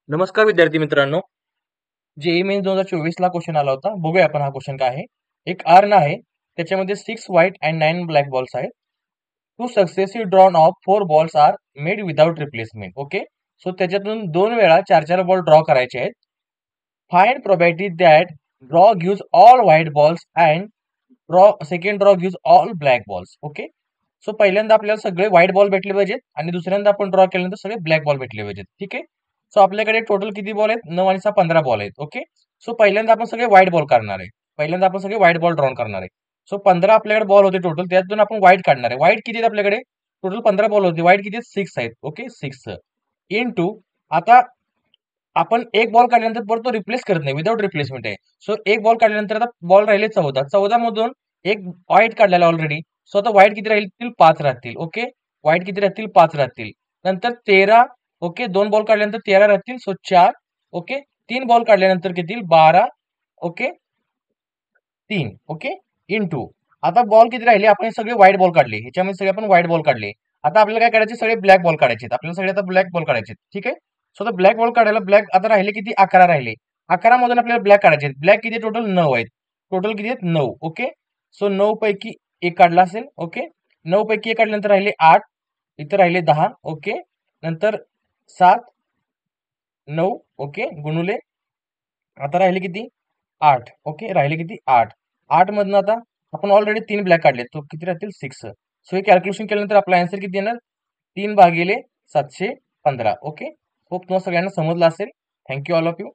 नमस्कार विद्यार्थी मित्रांनो. जेईई मेन्स 2024 क्वेश्चन आला होता. बघूया आपण हा क्वेश्चन काय आहे. एक अर्न आहे, त्याच्यामध्ये 6 व्हाईट अँड 9 ब्लॅक बॉल्स आहेत. Two successive drawn of 4 balls are made without replacement. Okay, so त्याच्यातून 2 वेळा 4 बॉल ड्रॉ करायचे आहेत. Find probability that draw gives all white balls and second draw gives all black balls. Okay, so पहिल्यांदा आपल्याला सगळे white ball भेटले पाहिजेत आणि दुसऱ्यांदा आपण ड्रॉ केल्यानंतर सगळे ब्लॅक बॉल भेटले पाहिजेत. ठीक आहे, सो आपल्याकडे टोटल किती बॉल आहेत? 9 आणि 6 15 बॉल आहेत. ओके, सो पहिल्यांदा आपण सगळे व्हाईट बॉल करणार आहे. पहिल्यांदा आपण सगळे व्हाईट बॉल ड्रॉ करणार आहे. सो 15 आपल्याकडे बॉल होते टोटल, त्यातून आपण व्हाईट काढणार आहे. व्हाईट किती आहेत आपल्याकडे? टोटल 15 बॉल होते. व्हाईट किती आहेत? 6 आहेत. ओके, 6 इनटू, आता आपण एक बॉल काढल्यानंतर परत तो रिप्लेस करत नाही, विदाउट रिप्लेसमेंट आहे. सो एक बॉल काढल्यानंतर आता बॉल राहिले 14. 14 मधून एक व्हाईट काढलेला ऑलरेडी. सो आता व्हाईट किती राहतील? 5 राहतील. ओके, व्हाईट किती राहतील? 5 राहतील. नंतर 13. ओके, 2 बॉल काढल्यानंतर 13 राहतील. सो 4. ओके, 3 बॉल काढल्यानंतर किती? 12. ओके, 3. ओके, इनटू, आता बॉल किती राहिले? आपण सगळे व्हाईट बॉल काढले, ह्याच्यामध्ये सगळे आपण व्हाईट बॉल काढले. आता आपल्याला काय करायचे? सगळे ब्लॅक बॉल काढायचे. आपल्याला सगळे आता ब्लॅक बॉल काढायचे. ठीक आहे, सो आता ब्लॅक बॉल काढायला ब्लॅक आता राहिले किती? 11 राहिले. 11 मधून आपल्याला ब्लॅक काढायचे. ब्लॅक किती? टोटल 9 आहेत. टोटल किती आहेत? 9. ओके, सो 9 पैकी एक काढला असेल. ओके, 9 पैकी एक काढल्यानंतर राहिले 8. इथं राहिले 10. ओके, नंतर 7, 9. ओके, गुणुले आता राहिले किती? 8. ओके, राहिले किती? 8. 8 मधनं आता आपण ऑलरेडी 3 ब्लॅक काढले, तो किती राहतील? 6. सो हे कॅल्क्युलेशन केल्यानंतर आपला आन्सर किती येणार? 3 भागिले 715. ओके, होप तुम्हाला सगळ्यांना समजलं असेल. Thank you all of you.